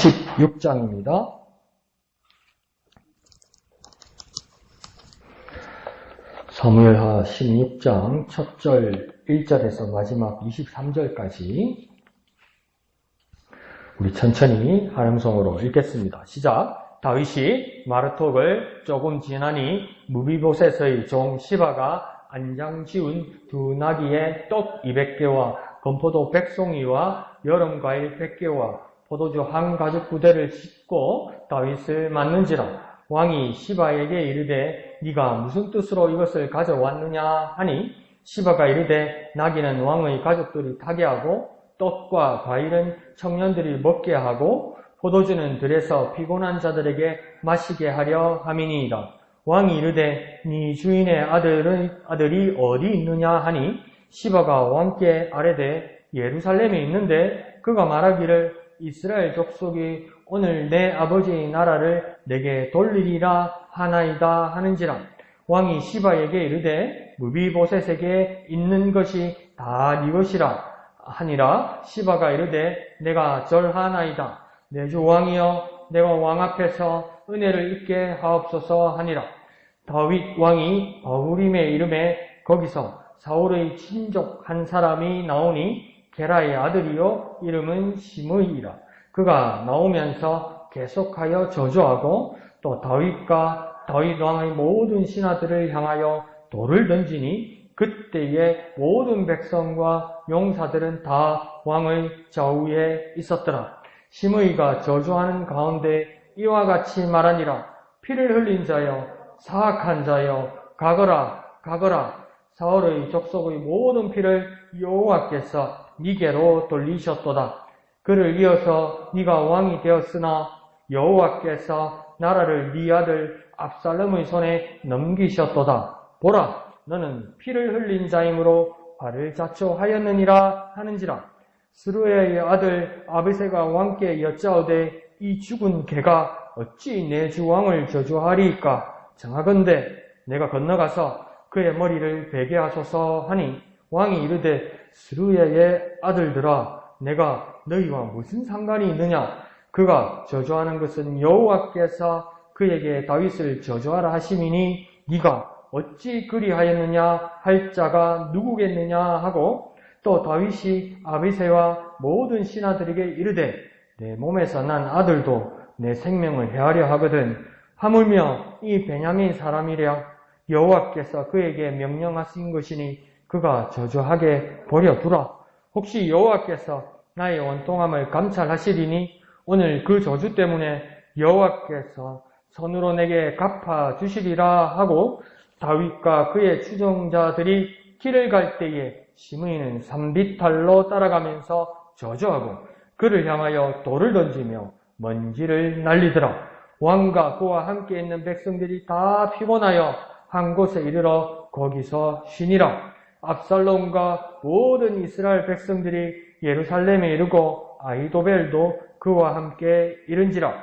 16장입니다. 사무엘하 16장 첫 절 1절에서 마지막 23절까지 우리 천천히 하염성으로 읽겠습니다. 시작. 다윗이 마르톡을 조금 지나니 무비보셋의 종 시바가 안장 지운 두 나귀의 떡 200개와 건포도 100송이와 여름과일 100개와 포도주 한 가죽 부대를 싣고 다윗을 맞는지라. 왕이 시바에게 이르되 네가 무슨 뜻으로 이것을 가져왔느냐 하니 시바가 이르되 나귀는 왕의 가족들이 타게 하고 떡과 과일은 청년들이 먹게 하고 포도주는 들에서 피곤한 자들에게 마시게 하려 함이니이다. 왕이 이르되 네 주인의 아들이 어디 있느냐 하니 시바가 왕께 아뢰되 예루살렘에 있는데 그가 말하기를 이스라엘 족속이 오늘 내 아버지의 나라를 내게 돌리리라 하나이다 하는지라. 왕이 시바에게 이르되 무비보셋에게 있는 것이 다 네 것이라 하니라. 시바가 이르되 내가 절하나이다. 내 주 왕이여 내가 왕 앞에서 은혜를 입게 하옵소서 하니라. 다윗 왕이 바후림의 이름에 거기서 사울의 친족 한 사람이 나오니 게라의 아들이요 이름은 시므이라. 그가 나오면서 계속하여 저주하고 또 다윗과 다윗 왕의 모든 신하들을 향하여 돌을 던지니 그때의 모든 백성과 용사들은 다 왕의 좌우에 있었더라. 시므이가 저주하는 가운데 이와 같이 말하니라. 피를 흘린 자여 사악한 자여 가거라 가거라. 사울의 족속의 모든 피를 여호와께서 네게로 돌리셨도다. 그를 이어서 네가 왕이 되었으나 여호와께서 나라를 네 아들 압살롬의 손에 넘기셨도다. 보라, 너는 피를 흘린 자이므로 화를 자초하였느니라 하는지라. 스루야의 아들 아비새가 왕께 여짜오되 이 죽은 개가 어찌 내 주 왕을 저주하리이까? 정하건대 내가 건너가서 그의 머리를 베게 하소서 하니 왕이 이르되 스루야의 아들들아 내가 너희와 무슨 상관이 있느냐? 그가 저주하는 것은 여호와께서 그에게 다윗을 저주하라 하심이니 네가 어찌 그리하였느냐 할 자가 누구겠느냐 하고 또 다윗이 아비새와 모든 신하들에게 이르되 내 몸에서 난 아들도 내 생명을 해하려 하거든. 하물며 이 베냐민 사람이랴 여호와께서 그에게 명령하신 것이니 그가 저주하게 버려두라. 혹시 여호와께서 나의 원통함을 감찰하시리니 오늘 그 저주 때문에 여호와께서 손으로 내게 갚아주시리라 하고 다윗과 그의 추종자들이 길을 갈 때에 시므이는 산비탈로 따라가면서 저주하고 그를 향하여 돌을 던지며 먼지를 날리더라. 왕과 그와 함께 있는 백성들이 다 피곤하여 한 곳에 이르러 거기서 쉬니라. 압살롬과 모든 이스라엘 백성들이 예루살렘에 이르고 아히도벨도 그와 함께 이른지라.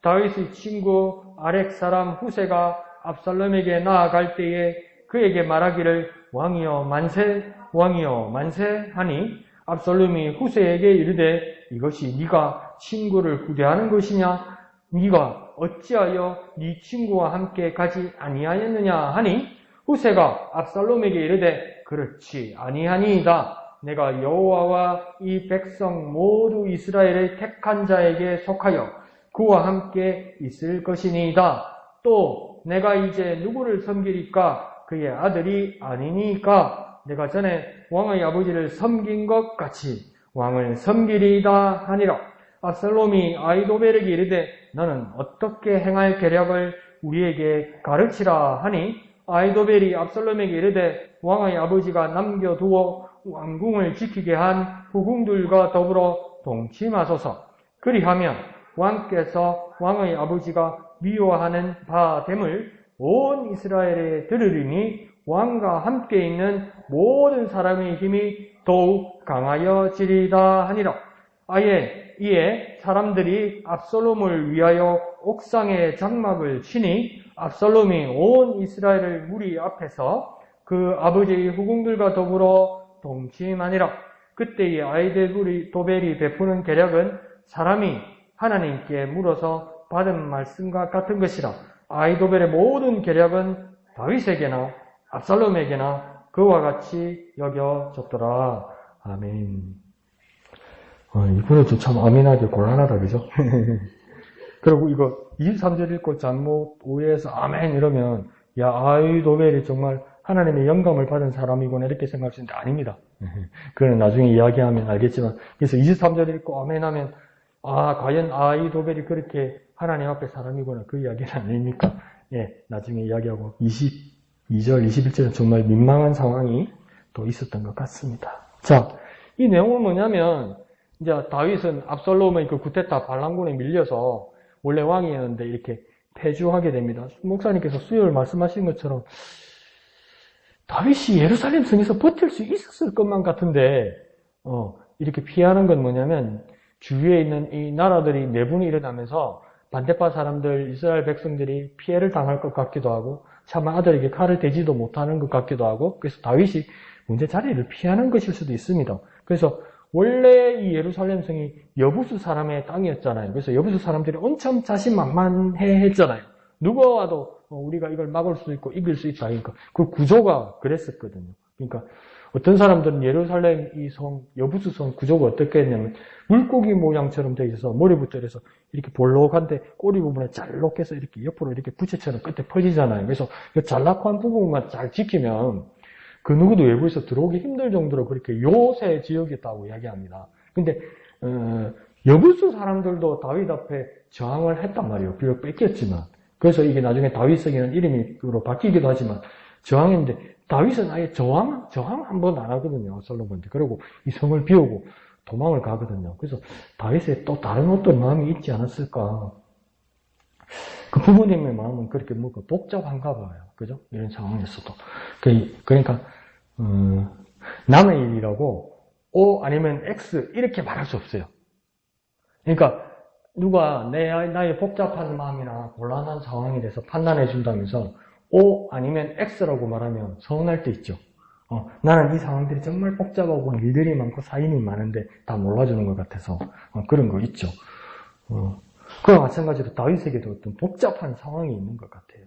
다윗의 친구 아렉 사람 후세가 압살롬에게 나아갈 때에 그에게 말하기를 왕이여 만세 왕이여 만세 하니 압살롬이 후세에게 이르되 이것이 네가 친구를 후대하는 것이냐? 네가 어찌하여 네 친구와 함께 가지 아니하였느냐 하니 후세가 압살롬에게 이르되 그렇지 아니하니이다. 내가 여호와와 이 백성 모두 이스라엘의 택한 자에게 속하여 그와 함께 있을 것이니이다. 또 내가 이제 누구를 섬기리까? 그의 아들이 아니니까 내가 전에 왕의 아버지를 섬긴 것 같이 왕을 섬기리이다 하니라. 압살롬이 아히도벨에게 이르되 너는 어떻게 행할 계략을 우리에게 가르치라 하니 아히도벨이 압살롬에게 이르되 왕의 아버지가 남겨두어 왕궁을 지키게 한 후궁들과 더불어 동침하소서. 그리하면 왕께서 왕의 아버지가 미워하는 바 됨을 온 이스라엘에 들으리니 왕과 함께 있는 모든 사람의 힘이 더욱 강하여지리다 하니라. 이에 사람들이 압살롬을 위하여 옥상에 장막을 치니 압살롬이 온 이스라엘을 무리 앞에서 그 아버지의 후궁들과 더불어 동침하니라. 그때의 아히도벨이 베푸는 계략은 사람이 하나님께 물어서 받은 말씀과 같은 것이라. 아히도벨의 모든 계략은 다윗에게나 압살롬에게나 그와 같이 여겨졌더라. 아멘. 이번에 좀 참 아멘하기 곤란하다, 그죠? 그리고 이거 23절 읽고 잘못 오해해서 아멘 이러면 야, 아히도벨이 정말 하나님의 영감을 받은 사람이구나 이렇게 생각할 수 있는데 아닙니다. 그건 나중에 이야기하면 알겠지만, 그래서 23절 읽고 아멘 하면 과연 아히도벨이 그렇게 하나님 앞에 사람이구나 그 이야기는 아닙니까? 예, 나중에 이야기하고 22절, 21절은 정말 민망한 상황이 또 있었던 것 같습니다. 자, 이 내용은 뭐냐면 이제 다윗은 압살롬의 그 구테타 반란군에 밀려서 원래 왕이었는데 이렇게 패주하게 됩니다. 목사님께서 수요일 말씀하신 것처럼 다윗이 예루살렘 성에서 버틸 수 있었을 것만 같은데 이렇게 피하는 건 뭐냐면 주위에 있는 이 나라들이 내분이 일어나면서 반대파 사람들, 이스라엘 백성들이 피해를 당할 것 같기도 하고 차마 아들에게 칼을 대지도 못하는 것 같기도 하고 그래서 다윗이 문제 자리를 피하는 것일 수도 있습니다. 그래서 원래 이 예루살렘 성이 여부수 사람의 땅이었잖아요. 그래서 여부수 사람들이 엄청 자신만만해 했잖아요. 누가 와도 우리가 이걸 막을 수 있고 이길 수 있다. 그러니까 그 구조가 그랬었거든요. 그러니까 어떤 사람들은 예루살렘 이 성, 여부수 성 구조가 어떻게 했냐면 물고기 모양처럼 되어 있어서 머리부터 이래서 이렇게 볼록한데 꼬리 부분에 잘록해서 이렇게 옆으로 이렇게 부채처럼 끝에 퍼지잖아요. 그래서 그 잘락한 부분만 잘 지키면 그 누구도 외부에서 들어오기 힘들 정도로 그렇게 요새 지역이었다고 이야기합니다. 근데 여부수 사람들도 다윗 앞에 저항을 했단 말이에요. 비록 뺏겼지만. 그래서 이게 나중에 다윗성이라는 이름으로 바뀌기도 하지만 저항했는데 다윗은 아예 저항 한 번 안 하거든요. 솔로몬한테. 그리고 이 성을 비우고 도망을 가거든요. 그래서 다윗에 또 다른 어떤 마음이 있지 않았을까. 그 부모님의 마음은 그렇게 뭔가 복잡한가 봐요. 그죠? 이런 상황에서도. 그러니까, 남의 일이라고 O 아니면 X 이렇게 말할 수 없어요. 그러니까, 누가 나의 복잡한 마음이나 곤란한 상황에 대해서 판단해 준다면서 O 아니면 X라고 말하면 서운할 때 있죠. 나는 이 상황들이 정말 복잡하고 일들이 많고 사인이 많은데 다 몰라주는 것 같아서 그런 거 있죠. 그와 마찬가지로 다윗에게도 어떤 복잡한 상황이 있는 것 같아요.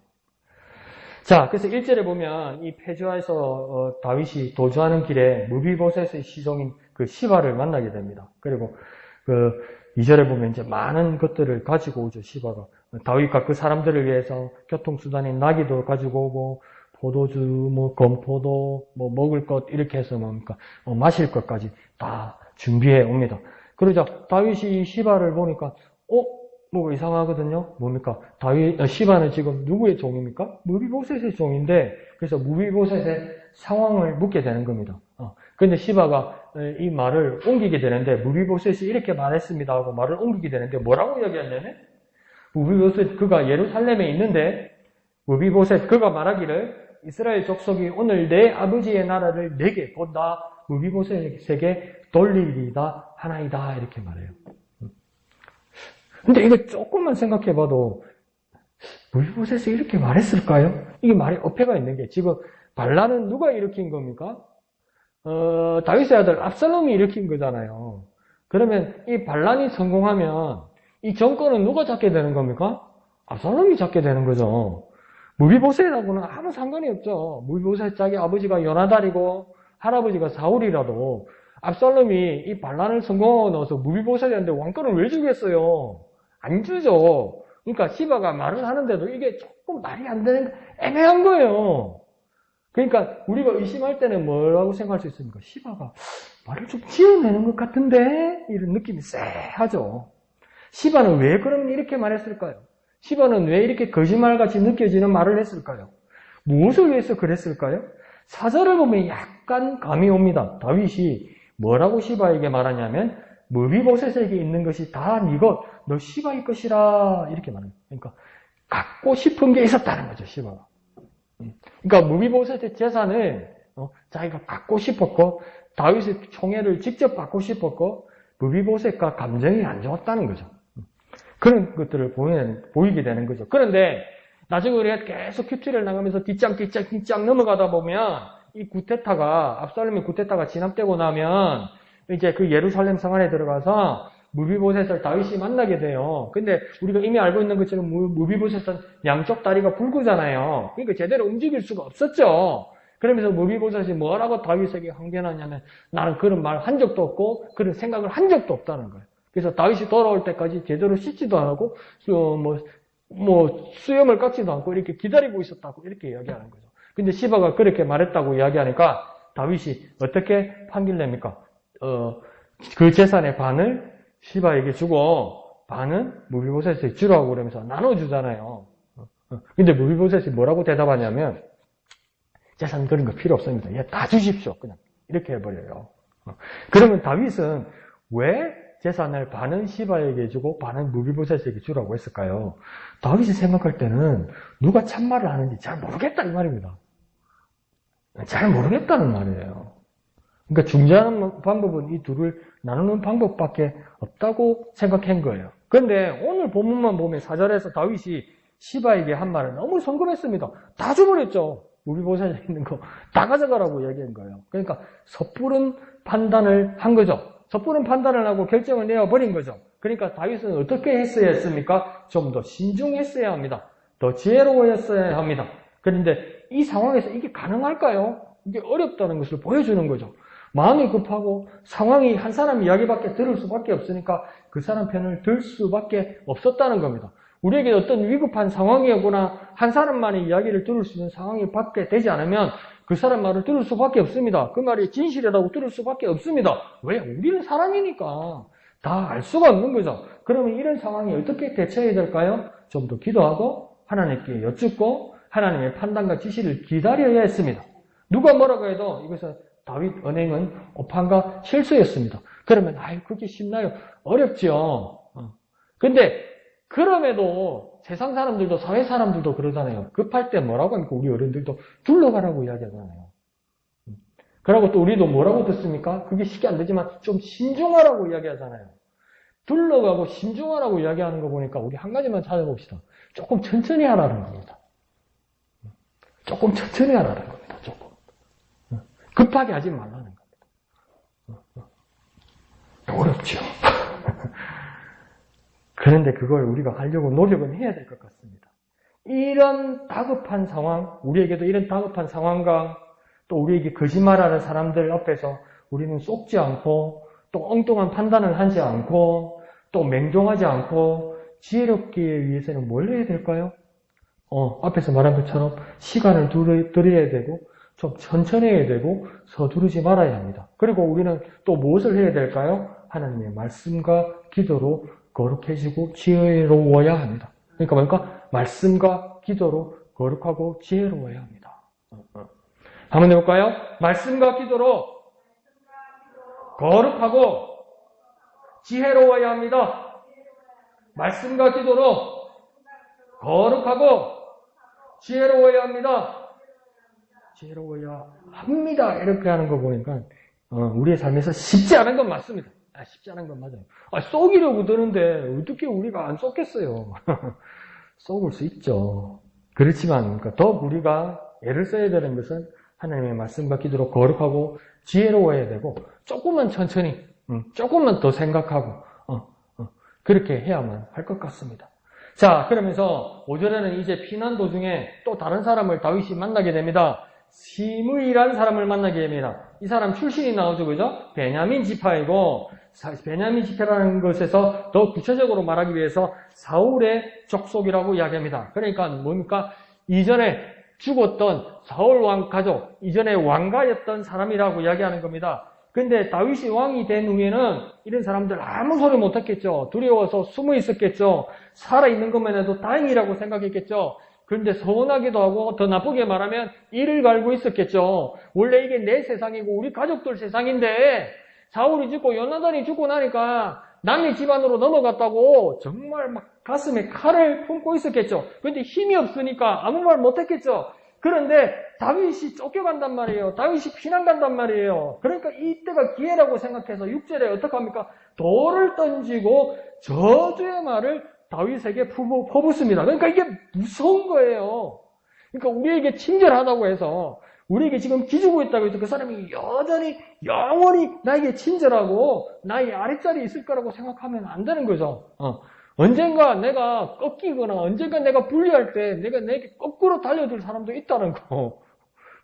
자, 그래서 1절에 보면 이 페주아에서 다윗이 도주하는 길에 무비보셋의 시종인 그 시바를 만나게 됩니다. 그리고 그 2절에 보면 이제 많은 것들을 가지고 오죠, 시바가. 다윗과 그 사람들을 위해서 교통수단인 나귀도 가지고 오고 포도주, 건포도, 먹을 것 이렇게 해서 뭡니까? 마실 것까지 다 준비해 옵니다. 그러자 다윗이 시바를 보니까 뭐가 이상하거든요. 뭡니까? 시바는 지금 누구의 종입니까? 무비보셋의 종인데, 그래서 무비보셋의 상황을 묻게 되는 겁니다. 근데 시바가 이 말을 옮기게 되는데, 무비보셋이 이렇게 말했습니다 하고 말을 옮기게 되는데, 뭐라고 이야기하냐면, 무비보셋, 그가 예루살렘에 있는데, 무비보셋, 그가 말하기를, 이스라엘 족속이 오늘 내 아버지의 나라를 내게 본다, 무비보셋에게 돌리리다 하나이다, 이렇게 말해요. 근데 이거 조금만 생각해봐도 무비보셋이 이렇게 말했을까요? 이게 말에 어폐가 있는 게 지금 반란은 누가 일으킨 겁니까? 다윗의 아들 압살롬이 일으킨 거잖아요. 그러면 이 반란이 성공하면 이 정권은 누가 잡게 되는 겁니까? 압살롬이 잡게 되는 거죠. 무비보셋하고는 아무 상관이 없죠. 무비보셋 자기 아버지가 요나단이고 할아버지가 사울이라도 압살롬이 이 반란을 성공하고 나서 무비보셋한테 왕권을 왜 주겠어요? 안 주죠. 그러니까 시바가 말을 하는데도 이게 조금 말이 안 되는, 애매한 거예요. 그러니까 우리가 의심할 때는 뭐라고 생각할 수 있습니까? 시바가 말을 좀 지어내는 것 같은데? 이런 느낌이 쎄하죠. 시바는 왜 그럼 이렇게 말했을까요? 시바는 왜 이렇게 거짓말같이 느껴지는 말을 했을까요? 무엇을 위해서 그랬을까요? 사절을 보면 약간 감이 옵니다. 다윗이 뭐라고 시바에게 말하냐면 무비보셋에게 있는 것이 다 네 것, 너 시바의 것이라 이렇게 말합니다. 그러니까 갖고 싶은 게 있었다는 거죠, 시바가. 그러니까 무비보셋의 재산을 자기가 갖고 싶었고 다윗의 총애를 직접 받고 싶었고 무비보셋과 감정이 안 좋았다는 거죠. 그런 것들을 보이게 되는 거죠. 그런데 나중에 우리가 계속 큐티를 나가면서 뒷장 넘어가다 보면 이 압살롬의 구테타가 진압되고 나면 이제 그 예루살렘 성 안에 들어가서 무비보셋을 다윗이 만나게 돼요. 근데 우리가 이미 알고 있는 것처럼 무비보셋은 양쪽 다리가 굵잖아요. 그러니까 제대로 움직일 수가 없었죠. 그러면서 무비보셋이 뭐라고 다윗에게 항변하냐면 나는 그런 말 한 적도 없고 그런 생각을 한 적도 없다는 거예요. 그래서 다윗이 돌아올 때까지 제대로 씻지도 않고 수염을 깎지도 않고 이렇게 기다리고 있었다고 이렇게 이야기하는 거죠. 근데 시바가 그렇게 말했다고 이야기하니까 다윗이 어떻게 판결 냅니까? 그 재산의 반을 시바에게 주고 반은 무비보셋에게 주라고 그러면서 나눠주잖아요. 근데 무비보셋이 뭐라고 대답하냐면 재산 그런 거 필요 없습니다. 예, 다 주십시오. 그냥 이렇게 해버려요. 그러면 다윗은 왜 재산을 반은 시바에게 주고 반은 무비보셋에게 주라고 했을까요? 다윗이 생각할 때는 누가 참말을 하는지 잘 모르겠다 이 말입니다. 잘 모르겠다는 말이에요. 그러니까 중재하는 방법은 이 둘을 나누는 방법밖에 없다고 생각한 거예요. 그런데 오늘 본문만 보면 4절에서 다윗이 시바에게 한 말은 너무 성급했습니다. 다 줘버렸죠. 무비보셋에 있는 거 다 가져가라고 얘기한 거예요. 그러니까 섣부른 판단을 한 거죠. 섣부른 판단을 하고 결정을 내어버린 거죠. 그러니까 다윗은 어떻게 했어야 했습니까? 좀 더 신중했어야 합니다. 더 지혜로웠어야 합니다. 그런데 이 상황에서 이게 가능할까요? 이게 어렵다는 것을 보여주는 거죠. 마음이 급하고 상황이 한 사람 이야기밖에 들을 수밖에 없으니까 그 사람 편을 들 수밖에 없었다는 겁니다. 우리에게 어떤 위급한 상황이 오거나 한 사람만의 이야기를 들을 수 있는 상황이 밖에 되지 않으면 그 사람 말을 들을 수밖에 없습니다. 그 말이 진실이라고 들을 수밖에 없습니다. 왜? 우리는 사람이니까 다 알 수가 없는 거죠. 그러면 이런 상황이 어떻게 대처해야 될까요? 좀 더 기도하고 하나님께 여쭙고 하나님의 판단과 지시를 기다려야 했습니다. 누가 뭐라고 해도 이것은 다윗 언행은 오판과 실수였습니다. 그러면 그게 쉽나요? 어렵죠. 근데 그럼에도 세상 사람들도 사회 사람들도 그러잖아요. 급할 때 뭐라고 합니까? 우리 어른들도 둘러가라고 이야기하잖아요. 그러고 또 우리도 뭐라고 듣습니까? 그게 쉽게 안 되지만 좀 신중하라고 이야기하잖아요. 둘러가고 신중하라고 이야기하는 거 보니까 우리 한 가지만 찾아봅시다. 조금 천천히 하라는 겁니다. 조금 천천히 하라는 겁니다. 조금. 급하게 하지 말라는 겁니다. 어렵죠. 그런데 그걸 우리가 하려고 노력은 해야 될 것 같습니다. 이런 다급한 상황, 우리에게도 이런 다급한 상황과 또 우리에게 거짓말하는 사람들 앞에서 우리는 속지 않고 또 엉뚱한 판단을 하지 않고 또 맹종하지 않고 지혜롭기 위해서는 뭘 해야 될까요? 앞에서 말한 것처럼 시간을 들여야 되고 좀 천천히 해야 되고 서두르지 말아야 합니다. 그리고 우리는 또 무엇을 해야 될까요? 하나님의 말씀과 기도로 거룩해지고 지혜로워야 합니다. 그러니까 뭔가 말씀과 기도로 거룩하고 지혜로워야 합니다. 한번 해볼까요? 말씀과 기도로 거룩하고 지혜로워야 합니다. 말씀과 기도로 거룩하고 지혜로워야 합니다. 지혜로워야 합니다. 이렇게 하는 거 보니까 우리의 삶에서 쉽지 않은 건 맞습니다. 쉽지 않은 건 맞아요. 쏘기려고 드는데 어떻게 우리가 안 쏘겠어요. 쏘을 수 있죠. 그렇지만 더 우리가 애를 써야 되는 것은 하나님의 말씀과 기도로 거룩하고 지혜로워야 되고 조금만 천천히 조금만 더 생각하고 그렇게 해야만 할 것 같습니다. 자, 그러면서 5절에는 이제 피난 도중에 또 다른 사람을 다윗이 만나게 됩니다. 시므이라는 사람을 만나게 됩니다. 이 사람 출신이 나오죠, 그죠? 베냐민 지파이고 베냐민 지파라는 것에서 더 구체적으로 말하기 위해서 사울의 족속이라고 이야기합니다. 그러니까 뭡니까? 이전에 죽었던 사울 왕 가족, 이전에 왕가였던 사람이라고 이야기하는 겁니다. 근데 다윗이 왕이 된 후에는 이런 사람들 아무 소리 못했겠죠. 두려워서 숨어 있었겠죠. 살아있는 것만 해도 다행이라고 생각했겠죠. 그런데 서운하기도 하고 더 나쁘게 말하면 이를 갈고 있었겠죠. 원래 이게 내 세상이고 우리 가족들 세상인데 사울이 죽고 요나단이 죽고 나니까 남의 집안으로 넘어갔다고 정말 막 가슴에 칼을 품고 있었겠죠. 그런데 힘이 없으니까 아무 말 못했겠죠. 그런데 다윗이 쫓겨간단 말이에요. 다윗이 피난 간단 말이에요. 그러니까 이때가 기회라고 생각해서 6절에 어떻게 합니까? 돌을 던지고 저주의 말을 다윗에게 퍼붓습니다. 그러니까 이게 무서운 거예요. 그러니까 우리에게 친절하다고 해서 우리에게 지금 기주고 있다고 해서 그 사람이 여전히 영원히 나에게 친절하고 나의 아랫자리에 있을 거라고 생각하면 안 되는 거죠. 언젠가 내가 꺾이거나 언젠가 내가 불리할 때 내가 내게 거꾸로 달려들 사람도 있다는 거.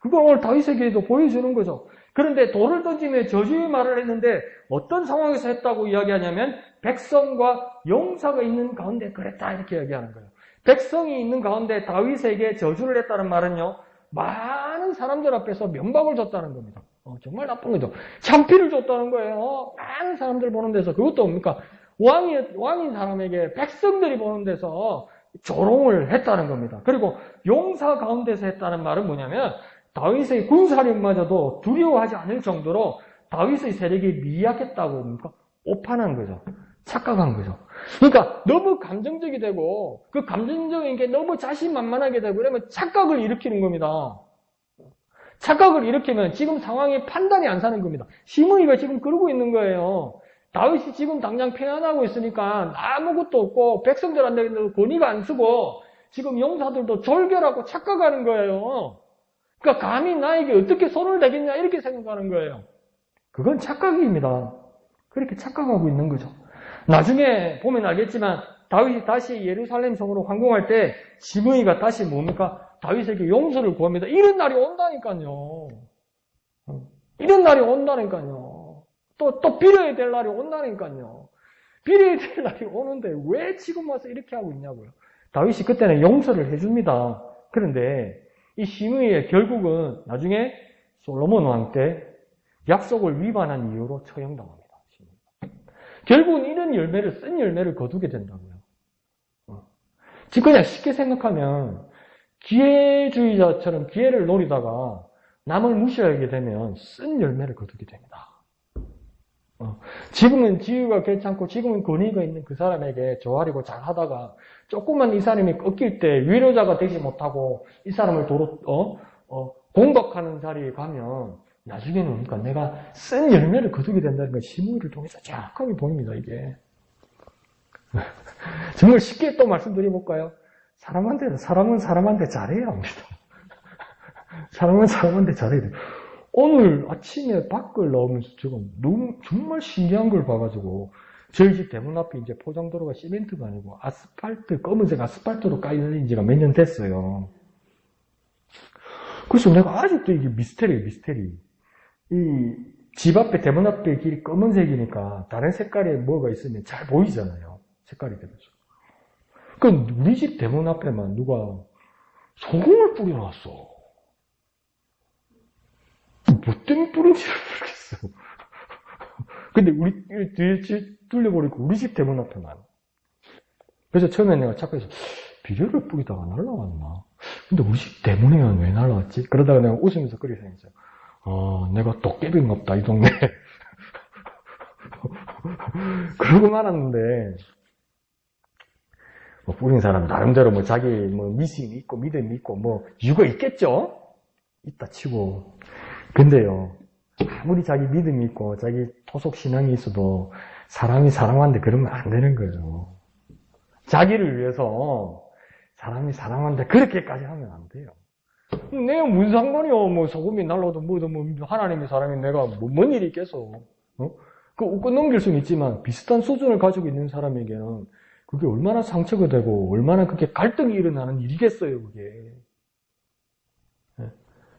그걸 오늘 다윗에게도 보여주는 거죠. 그런데 돌을 던지며 저주의 말을 했는데 어떤 상황에서 했다고 이야기하냐면 백성과 용사가 있는 가운데 그랬다 이렇게 이야기하는 거예요. 백성이 있는 가운데 다윗에게 저주를 했다는 말은요. 많은 사람들 앞에서 면박을 줬다는 겁니다. 정말 나쁜 거죠. 참피를 줬다는 거예요. 많은 사람들 보는 데서 그것도 뭡니까? 왕인 사람에게 백성들이 보는 데서 조롱을 했다는 겁니다. 그리고 용사 가운데서 했다는 말은 뭐냐면 다윗의 군사력마저도 두려워하지 않을 정도로 다윗의 세력이 미약했다고 뭡니까? 오판한 거죠. 착각한 거죠. 그러니까 너무 감정적이 되고 그 감정적인 게 너무 자신만만하게 되고 그러면 착각을 일으키는 겁니다. 착각을 일으키면 지금 상황이 판단이 안 사는 겁니다. 시므이가 지금 그러고 있는 거예요. 다윗이 지금 당장 평안하고 있으니까 아무것도 없고 백성들한테도 권위가 안 쓰고 지금 용사들도 졸결하고 착각하는 거예요. 그러니까 감히 나에게 어떻게 손을 대겠냐 이렇게 생각하는 거예요. 그건 착각입니다. 그렇게 착각하고 있는 거죠. 나중에 보면 알겠지만 다윗이 다시 예루살렘 성으로 황공할 때 시므이가 다시 뭡니까? 다윗에게 용서를 구합니다. 이런 날이 온다니까요. 이런 날이 온다니까요. 또 빌어야 될 날이 온다니까요. 빌어야 될 날이 오는데 왜 지금 와서 이렇게 하고 있냐고요. 다윗이 그때는 용서를 해줍니다. 그런데 이 시므이의 결국은 나중에 솔로몬 왕 때 약속을 위반한 이유로 처형당합니다. 결국은 이런 열매를, 쓴 열매를 거두게 된다고요. 지금 그냥 쉽게 생각하면 기회주의자처럼 기회를 노리다가 남을 무시하게 되면 쓴 열매를 거두게 됩니다. 지금은 지위가 괜찮고 지금은 권위가 있는 그 사람에게 조아리고 잘하다가 조금만 이 사람이 꺾일 때 위로자가 되지 못하고 이 사람을 공박하는 자리에 가면 나중에는 그러니까 내가 쓴 열매를 거두게 된다는 걸 시므이를 통해서 정확하게 보입니다. 이게 정말 쉽게 또 말씀드려볼까요? 사람은 사람한테 잘해야 합니다. 사람은 사람한테 잘해야 돼요. 오늘 아침에 밖을 나오면서 지금 너무 정말 신기한 걸 봐가지고 저희 집 대문 앞에 이제 포장도로가 시멘트가 아니고 아스팔트, 검은색 아스팔트로 깔려진 지가 몇 년 됐어요. 그래서 내가 아직도 이게 미스테리예요, 미스테리. 이 집 앞에, 대문 앞에 길이 검은색이니까 다른 색깔에 뭐가 있으면 잘 보이잖아요. 색깔이 되면서. 그럼 우리 집 대문 앞에만 누가 소금을 뿌려놨어. 뭐 때문에 뿌린지를 모르겠어. 근데 우리 뒤에 집 뚫려버리고 우리 집 대문 앞에만. 그래서 처음에 내가 착각해서 비료를 뿌리다가 날라왔나? 근데 우리 집 대문에만 왜 날라왔지? 그러다가 내가 웃으면서 그렇게 생각했어요. 내가 도깨비인가 보다, 이 동네. 그러고 말았는데, 뿌린 사람 나름대로 자기 미신이 있고 믿음이 있고 이유가 있겠죠? 있다 치고. 근데요, 아무리 자기 믿음이 있고 자기 토속 신앙이 있어도 사람이 사람한테 그러면 안 되는 거예요. 자기를 위해서 사람이 사람한테 그렇게까지 하면 안 돼요. 내가 무슨 상관이요? 소금이 날라도 하나님의 사람이 내가 뭔 일이 있겠어? 그 웃고 넘길 수는 있지만 비슷한 수준을 가지고 있는 사람에게는 그게 얼마나 상처가 되고 얼마나 그게 갈등이 일어나는 일이겠어요, 그게.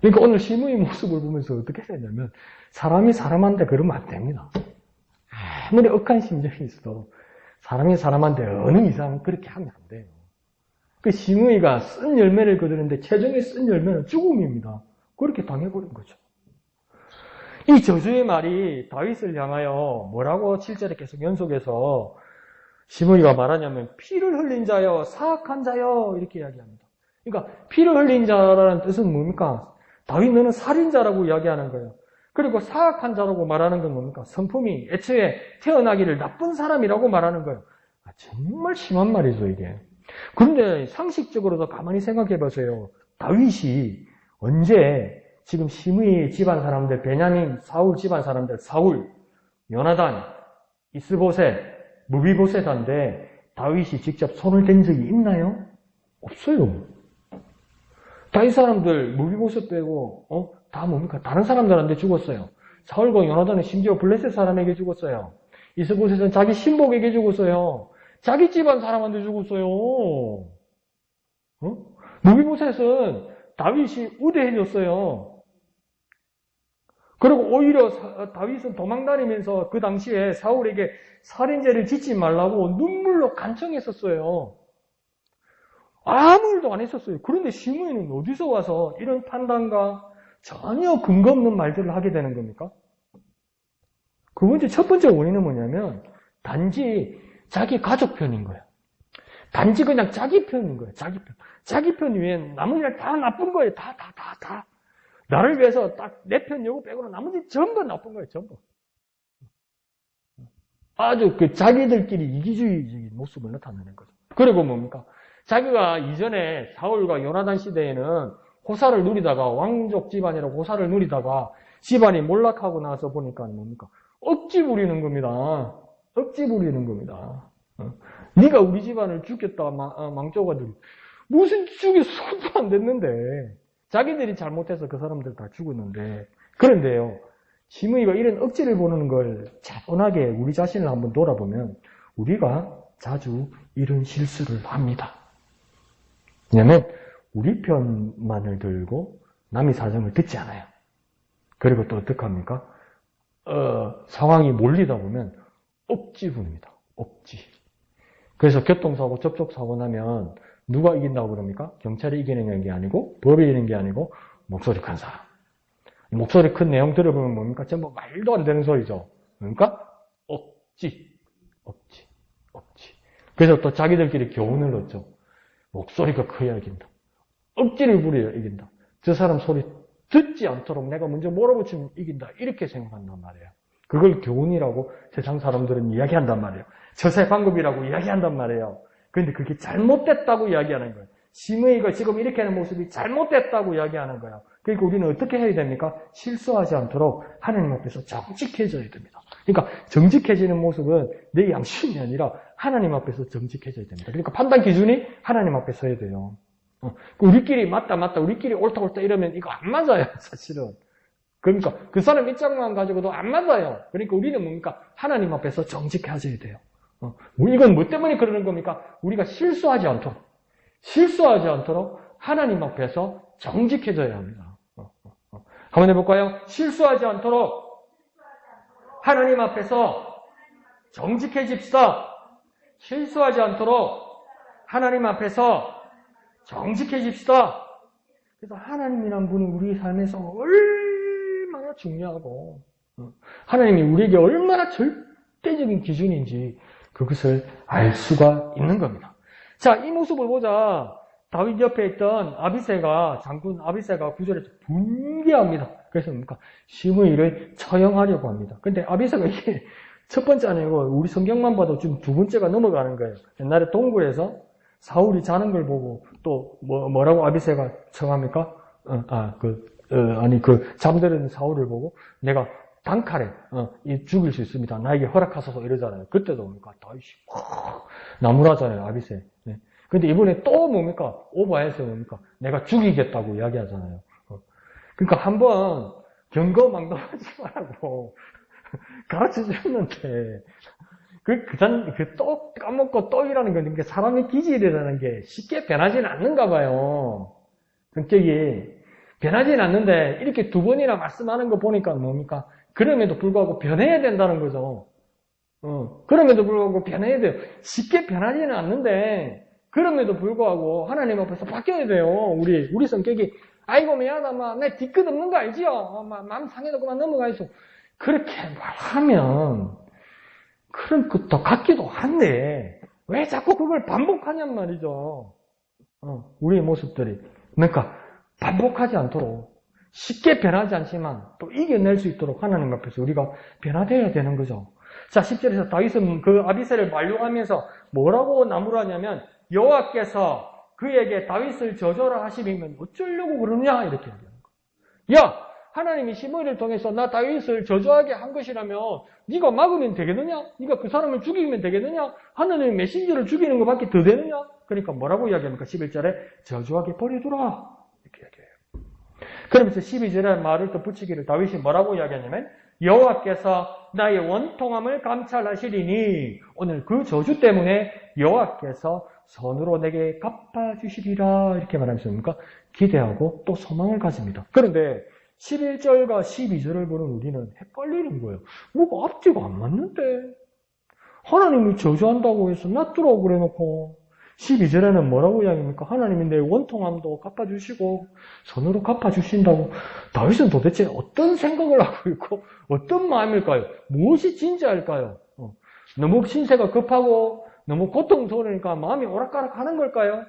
그러니까 오늘 시므이 모습을 보면서 어떻게 되냐면 사람이 사람한테 그러면 안 됩니다. 아무리 억한 심정이 있어도 사람이 사람한테 어느 이상 그렇게 하면 안 돼요. 그 시므이가 쓴 열매를 거두는데 최종의 쓴 열매는 죽음입니다. 그렇게 당해버린 거죠. 이 저주의 말이 다윗을 향하여 뭐라고 7절에 계속 연속해서 시므이가 말하냐면 피를 흘린 자여, 사악한 자여 이렇게 이야기합니다. 그러니까 피를 흘린 자라는 뜻은 뭡니까? 다윗 너는 살인자라고 이야기하는 거예요. 그리고 사악한 자라고 말하는 건 뭡니까? 성품이 애초에 태어나기를 나쁜 사람이라고 말하는 거예요. 정말 심한 말이죠, 이게. 그런데 상식적으로도 가만히 생각해 보세요. 다윗이 언제 지금 시므이 집안 사람들, 베냐민, 사울 집안 사람들, 사울, 요나단, 이스보셋, 무비보셋한테 다윗이 직접 손을 댄 적이 있나요? 없어요. 다윗 사람들 무비보셋 빼고 다 뭡니까? 다른 사람들한테 죽었어요. 사울과 요나단은 심지어 블레셋 사람에게 죽었어요. 이스보셋은 자기 신복에게 죽었어요. 자기 집안 사람한테 죽었어요. 무비보셋은 다윗이 우대해줬어요. 그리고 오히려 다윗은 도망다니면서 그 당시에 사울에게 살인죄를 짓지 말라고 눈물로 간청했었어요. 아무 일도 안 했었어요. 그런데 시므이는 어디서 와서 이런 판단과 전혀 근거 없는 말들을 하게 되는 겁니까? 첫 번째 원인은 뭐냐면 단지 자기 가족 편인 거예요. 단지 그냥 자기 편인 거예요. 자기 편 위에 나머지는 다 나쁜 거예요. 다. 나를 위해서 딱 내 편 요거 빼고는 나머지 전부 나쁜 거예요. 전부. 아주 자기들끼리 이기주의적인 모습을 나타내는 거죠. 그리고 뭡니까? 자기가 이전에 사울과 요나단 시대에는 호사를 누리다가 왕족 집안이라고 호사를 누리다가 집안이 몰락하고 나서 보니까 뭡니까? 억지 부리는 겁니다. 억지 부리는 겁니다. 네가 우리 집안을 죽였다 망조가들이 무슨 죽이 손도 안 댔는데 자기들이 잘못해서 그 사람들 다 죽었는데 그런데요. 시므이가 이런 억지를 보는 걸 차분하게 우리 자신을 한번 돌아보면 우리가 자주 이런 실수를 합니다. 왜냐하면 우리 편만을 들고 남의 사정을 듣지 않아요. 그리고 또 어떡합니까? 상황이 몰리다 보면 억지 부립니다. 억지. 그래서 교통사고, 접촉사고 나면 누가 이긴다고 그럽니까? 경찰이 이기는 게 아니고 법이 이기는 게 아니고 목소리 큰 사람. 목소리 큰 내용 들어보면 뭡니까? 전부 말도 안 되는 소리죠. 그러니까 억지. 그래서 또 자기들끼리 교훈을 얻죠. 목소리가 커야 이긴다. 억지를 부려야 이긴다. 저 사람 소리 듣지 않도록 내가 먼저 몰아붙이면 이긴다. 이렇게 생각한단 말이에요. 그걸 교훈이라고 세상 사람들은 이야기한단 말이에요. 처세 방법이라고 이야기한단 말이에요. 그런데 그게 잘못됐다고 이야기하는 거예요. 시므이가 지금 이렇게 하는 모습이 잘못됐다고 이야기하는 거예요. 그러니까 우리는 어떻게 해야 됩니까? 실수하지 않도록 하나님 앞에서 정직해져야 됩니다. 그러니까 정직해지는 모습은 내 양심이 아니라 하나님 앞에서 정직해져야 됩니다. 그러니까 판단 기준이 하나님 앞에 서야 돼요. 우리끼리 맞다 우리끼리 옳다 이러면 이거 안 맞아요. 사실은. 그러니까 그 사람 입장만 가지고도 안 맞아요. 그러니까 우리는 뭡니까? 하나님 앞에서 정직해져야 돼요. 이건 뭐 때문에 그러는 겁니까? 우리가 실수하지 않도록 하나님 앞에서 정직해져야 합니다. 한번 해볼까요? 실수하지 않도록 하나님 앞에서 정직해집시다. 실수하지 않도록 하나님 앞에서 정직해집시다. 그래서 하나님이란 분이 우리 삶에서 얼마나 중요하고 하나님이 우리에게 얼마나 절대적인 기준인지 그것을 알 수가 있는 겁니다. 자, 이 모습을 보자. 다윗 옆에 있던 장군 아비새가 구절에서 분개합니다. 그래서 뭡니까? 시므이를 처형하려고 합니다. 근데 아비새가 이게 첫 번째 아니고 우리 성경만 봐도 지금 두 번째가 넘어가는 거예요. 옛날에 동굴에서 사울이 자는 걸 보고 또 뭐라고 아비새가 청합니까? 잠드는 사울을 보고 내가 단칼에 죽일 수 있습니다. 나에게 허락하소서 이러잖아요. 그때도 뭡니까? 다윗이 나무라잖아요. 아비새. 네. 근데 이번에 또 뭡니까? 오버해서 뭡니까? 내가 죽이겠다고 이야기하잖아요. 그러니까 한번 경거망동하지 말라고 가르쳐 줬는데 또 까먹고 또 이라는 건 사람의 기질이라는 게 쉽게 변하지는 않는가 봐요. 성격이 변하지는 않는데 이렇게 두 번이나 말씀하는 거 보니까 뭡니까? 그럼에도 불구하고 변해야 된다는 거죠. 그럼에도 불구하고 변해야 돼요. 쉽게 변하지는 않는데 그럼에도 불구하고 하나님 앞에서 바뀌어야 돼요. 우리 성격이 아이고 미안하다 내 뒤끝 없는 거 알지요? 마음 상해도 그만 넘어가있어. 그렇게 말하면 그런 것도 같기도 한데 왜 자꾸 그걸 반복하냔 말이죠. 우리의 모습들이. 그러니까 반복하지 않도록 쉽게 변하지 않지만 또 이겨낼 수 있도록 하나님 앞에서 우리가 변화되어야 되는 거죠. 자, 10절에서 다윗은 그 아비새를 만류하면서 뭐라고 나무라냐면 여호와께서 그에게 다윗을 저주하라 하시면 어쩌려고 그러냐 이렇게 얘기하는 거예요. 야, 하나님이 시므이를 통해서 나 다윗을 저주하게 한 것이라면 네가 막으면 되겠느냐? 네가 그 사람을 죽이면 되겠느냐? 하나님이 메신저를 죽이는 것밖에 더 되느냐? 그러니까 뭐라고 이야기합니까? 11절에 저주하게 버려두라. 이렇게 얘기해요. 그러면서 12절에 말을 더 붙이기를 다윗이 뭐라고 이야기하냐면 여호와께서 나의 원통함을 감찰하시리니 오늘 그 저주 때문에 여호와께서 선으로 내게 갚아주시리라 이렇게 말하면서 기대하고 또 소망을 가집니다. 그런데 11절과 12절을 보는 우리는 헷갈리는 거예요. 뭐가 앞뒤가 안 맞는데 하나님이 저주한다고 해서 놔두라고 그래놓고 12절에는 뭐라고 이야기합니까? 하나님이 내 원통함도 갚아주시고 선으로 갚아주신다고. 다윗은 도대체 어떤 생각을 하고 있고 어떤 마음일까요? 무엇이 진짜일까요? 너무 신세가 급하고 너무 고통스러우니까 마음이 오락가락하는 걸까요?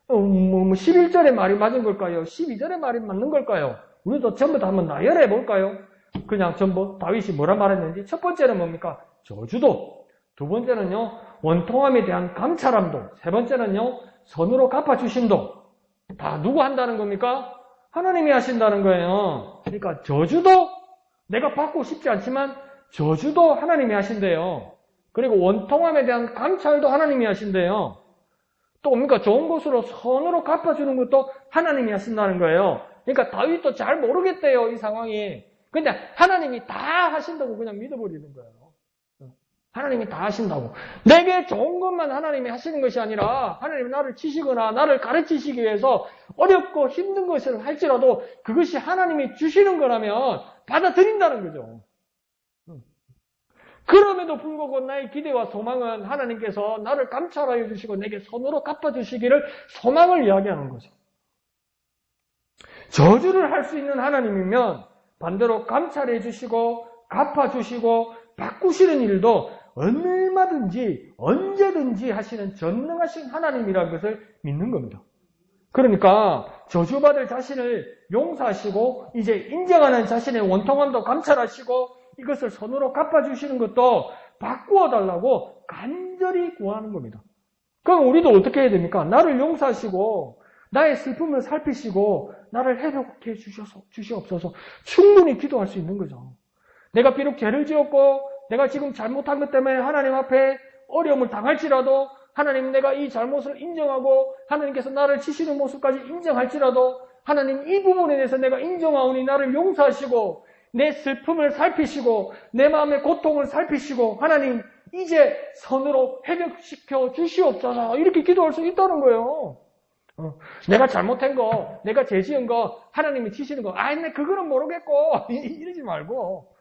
11절의 말이 맞은 걸까요? 12절의 말이 맞는 걸까요? 우리도 전부 다 한번 나열해 볼까요? 그냥 전부 다윗이 뭐라 말했는지. 첫 번째는 뭡니까? 저주도. 두 번째는요, 원통함에 대한 감찰함도. 세 번째는요, 선으로 갚아주심도. 다 누구 한다는 겁니까? 하나님이 하신다는 거예요. 그러니까 저주도 내가 받고 싶지 않지만 저주도 하나님이 하신대요. 그리고 원통함에 대한 감찰도 하나님이 하신대요. 또 뭡니까? 좋은 것으로 선으로 갚아주는 것도 하나님이 하신다는 거예요. 그러니까 다윗도 잘 모르겠대요, 이 상황이. 근데 하나님이 다 하신다고 그냥 믿어버리는 거예요. 하나님이 다 하신다고. 내게 좋은 것만 하나님이 하시는 것이 아니라 하나님이 나를 치시거나 나를 가르치시기 위해서 어렵고 힘든 것을 할지라도 그것이 하나님이 주시는 거라면 받아들인다는 거죠. 그럼에도 불구하고 나의 기대와 소망은 하나님께서 나를 감찰하여 주시고 내게 선으로 갚아주시기를 소망을 이야기하는 거죠. 저주를 할 수 있는 하나님이면 반대로 감찰해 주시고 갚아주시고 바꾸시는 일도 얼마든지 언제든지 하시는 전능하신 하나님이라는 것을 믿는 겁니다. 그러니까 저주받을 자신을 용서하시고 이제 인정하는 자신의 원통함도 감찰하시고 이것을 선으로 갚아주시는 것도 바꾸어 달라고 간절히 구하는 겁니다. 그럼 우리도 어떻게 해야 됩니까? 나를 용서하시고 나의 슬픔을 살피시고 나를 회복해 주시옵소서. 충분히 기도할 수 있는 거죠. 내가 비록 죄를 지었고 내가 지금 잘못한 것 때문에 하나님 앞에 어려움을 당할지라도 하나님 내가 이 잘못을 인정하고 하나님께서 나를 치시는 모습까지 인정할지라도 하나님 이 부분에 대해서 내가 인정하오니 나를 용서하시고 내 슬픔을 살피시고 내 마음의 고통을 살피시고 하나님 이제 선으로 회복시켜 주시옵소서 이렇게 기도할 수 있다는 거예요. 내가 잘못한 거, 내가 죄 지은 거 하나님이 치시는 거 내 그거는 모르겠고 이러지 말고